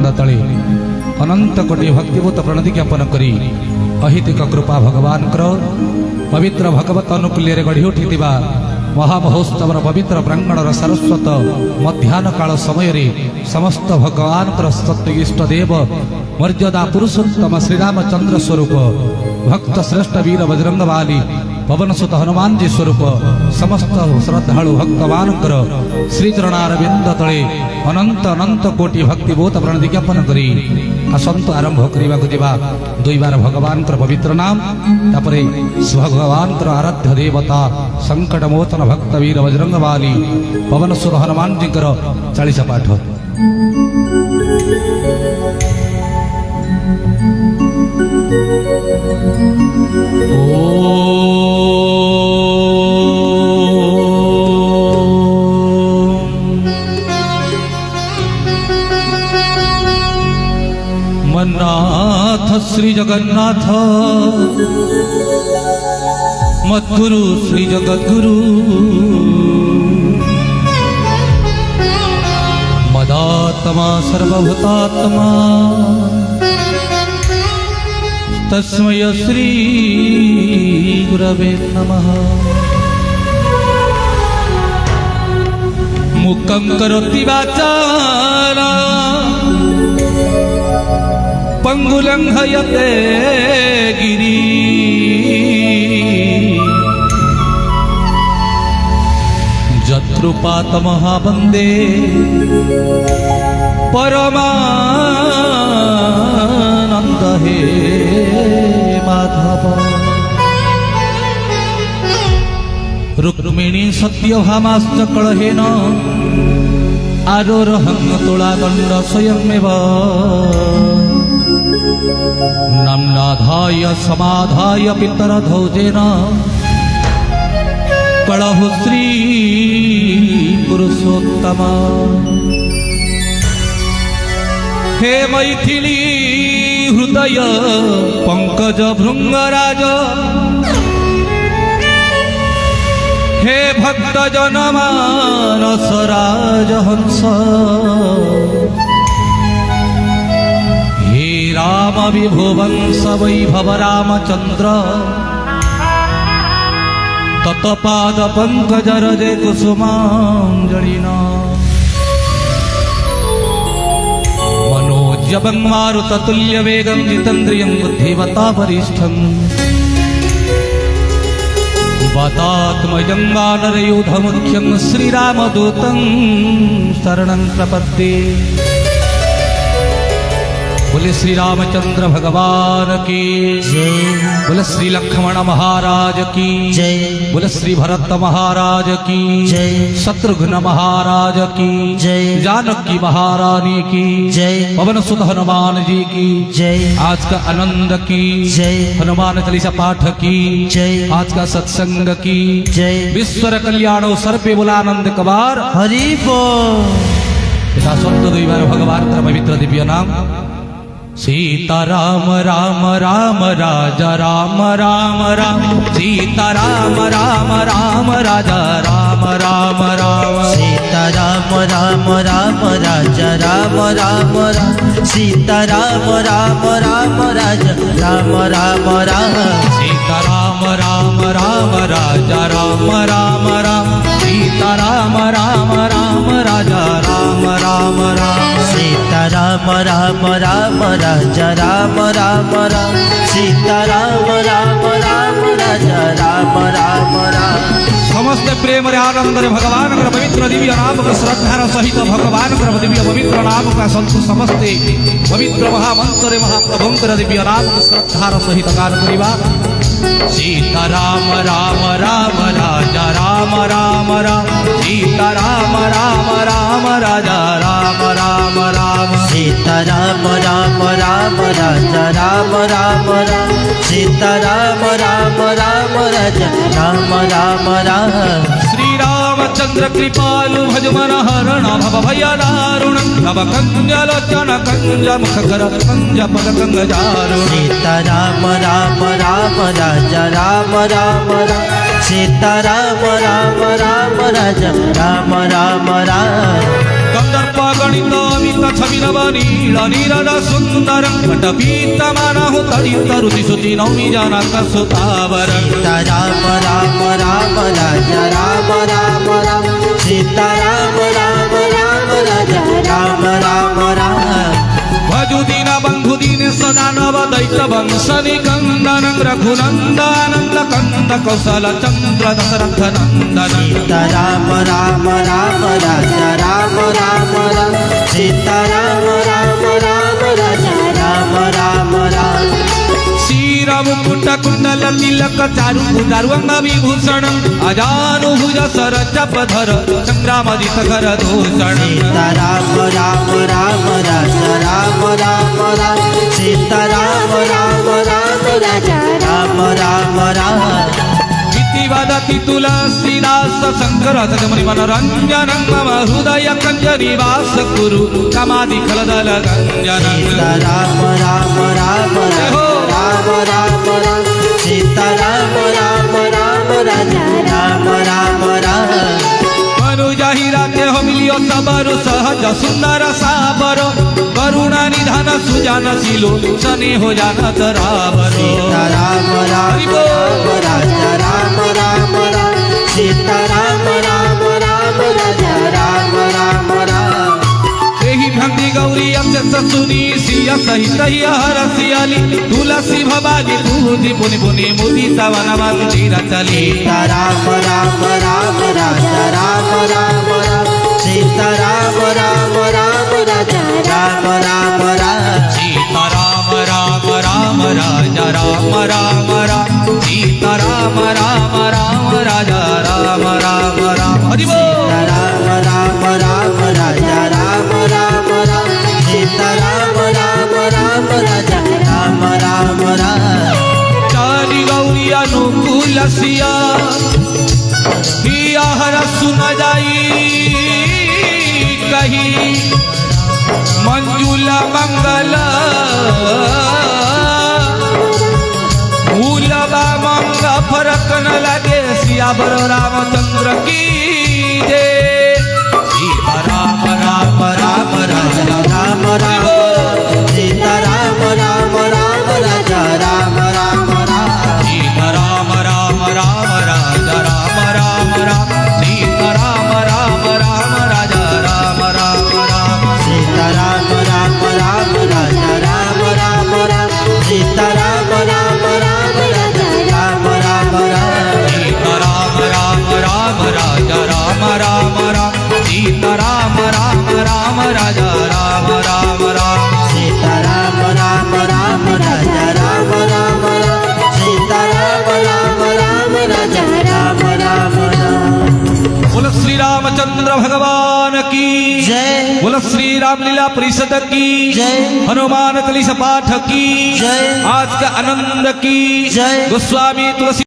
चरणारविंद तले अनंत कोटि भक्तिभूत प्रणति ज्ञापन करी अहितिक कृपा भगवान पवित्र भगवत अनुकूल्य गढ़ी उठी महामहोत्सव पवित्र प्रांगण सारस्वत मध्याह्न काल समय समस्त भगवान सत्य इष्टदेव मर्यादा पुरुषोत्तम श्रीरामचंद्र स्वरूप भक्त श्रेष्ठ वीर बजरंग बाली पवन सुत हनुमान जी स्वरूप समस्त श्रद्धालु भक्तवान श्रीचरणारविंद तले अनंत अनंत कोटि भक्तिभूत प्रणति ज्ञापन करी आसंत आरंभ करने दुई बार भगवान पवित्र नाम तापर भगवान आराध्य देवता संकट मोचन भक्त वीर बजरंग बाली पवन सुत हनुमान जी 40 पाठ। मन्नाथ श्री जगन्नाथ मद्गुरु श्री जगद्गुरु मदात्मा सर्वभूतात्मा तस्मै श्री गुरवे नमः। मुक्तं करोति वाचालं पंगुलंघयते गिरि जत्कृपातमहावन्दे परमानंद हे माधव। रुक्मिणी सत्यभामाश्च कलहेन आरोरहं तुलादण्ड स्वयमेव नाम्नाधाय समाधाय पितरध्वजेन कलहु श्री पुरुषोत्तम। हे मैथिली हृदय पंकज भृंगराज हे भक्त जनमानस राजहंस हे राम विभुवंश वैभव रामचंद्र तत्पाद पंकज रजे कुसुमांजलिना मनोजवं मारुततुल्य वेगं जितेन्द्रियं बुद्धिमता वरिष्ठं वातात्मजं वानरयूथमुख्यं श्रीरामदूतं शरणं प्रपद्ये। बोले श्री रामचंद्र भगवान की जय, बोले श्री लक्ष्मण महाराज की जय, बोले श्री भरत महाराज की जय, शत्रुघ्न महाराज की जय, जानकी महारानी की जय, पवन सुत हनुमान जी की जय, आज का आनंद की जय, हनुमान चालीसा पाठ की जय, आज का सत्संग की जय, विश्वर कल्याण सर्पे बोलानंद कबार हरि बोल। पिता शब्द दुई बार भगवान पवित्र दिव्य नाम सीता राम राम राम राजा राम राम राम सीता राम राम राम राजा राम राम राम सीता राम राम राम राजा राम राम राम सीता राम राम राम राजा राम राम राम सीता राम राम राम राजा राम राम राम सीता राम राम राम राजा राम राम राम सीता राम राम राम राजा राम राम राम सीता राम राम राम राजा राम राम राम। समस्त प्रेम आनंद भगवान पवित्र दिव्य नाम का श्रद्धार सहित भगवान दिव्य पवित्र नाम का संत समस्ते पवित्र महामंत्र महाप्रभुंकर दिव्य नाम का श्रद्धार सहित गान करिबा। सीता राम राम राम राजा राम राम राम सीता राम राम राम राजा राम राम राम सीता राम राम राम राजा राम राम राम सीता राम राम राम राजा राम राम राम। श्री रामचंद्र कृपालु भजमन हरण भव भय दारुण भव कंजलोचन कंज मुखकर कंज पद कंजारु। सीता राम राम राम राजा राम राम राम सीता राम राम राम राजा राम राम राम। दर्प गणित मित छवि नव नील नीरद सुंदर पटपीत मानहु तदित रुचि सुचि नौमि जनक सुतावर सीता राम राम राम राजा राम राम राम सीता राम राम राम राजा राम राम राम भजु दीन बंधु दीन सदानव दैत वंश निकंदन रघुनंदन कंद कौशल चंद्र दशरथ नंदन सीता राम राम राम राजा राम राम राम सीता राम राम राम राजा राम राम राम शीर मुकुट कुंडल तिलक चारु दारुअंग विभूषण अजानुभुज सर चपधर संग्राम जित कर दूषण सीता राम राम राम राजा राम राम राम सीता राम राम राम राजा राम राम राम इति वदति तुलसीदास शंकर सजमुनि मनोरंजन मम हृदय कंज निवास कुरु कमादि खलदल गंजन सीता राम राम राम राम राम राम राम सीता राम राम राम राजा राम राम राम मनुजाहि राते हो मिलियो सबरु सहज सुंदर साबर करुणा निधान सुजान सिलो सने हो जानत रावर सीता राम राम राम राजा राम राम राम सीता राम राम राम राजा राम राम राम एहि भक्ति गौरी अक्षत सुनी सिया सहित हर सियाली तुलसी भवानी पूजी पुनि पुनि मुदिता वनवा तीर चली सीता राम राम राम राजा राम राम राम सीता राम राम राम राजा राम राम राम सीता राम राम राम राजा राम राम राम सीता राम राम राम राजा राम राम राम हरि बोल सीता राम राम राम राजा राम राम राम सीता राम राम राम राजा राम राम राम चारि गौरी अनुकूल सिया हिया हर सुन जाई कही मंजुल मंगल मूलबा मंग फरक न लगे सियावर रामचंद्र की जय सीता राम राम राम राजा राम राम सीता राम राम राम राजा राम राम राम सीता राम राम राम राजा राम राम राम सीता राम राम राम राजा राम राम राम सीता राम राम राम राजा राम राम राम सीता राम राम राम राजा राम राम राम सीता राम राम राम राजा राम राम राम सीता राम राम राम राजा राम राम राम सीता राम राम राम राजा राम राम राम सीता राम राम राम राजा राम राम राम बोल श्री रामचंद्र भगवान की जय बोल श्री रामलीला परिषद की जय हनुमान चालीसा पाठ की जय आज का आनंद की जय गोस्वामी तुलसी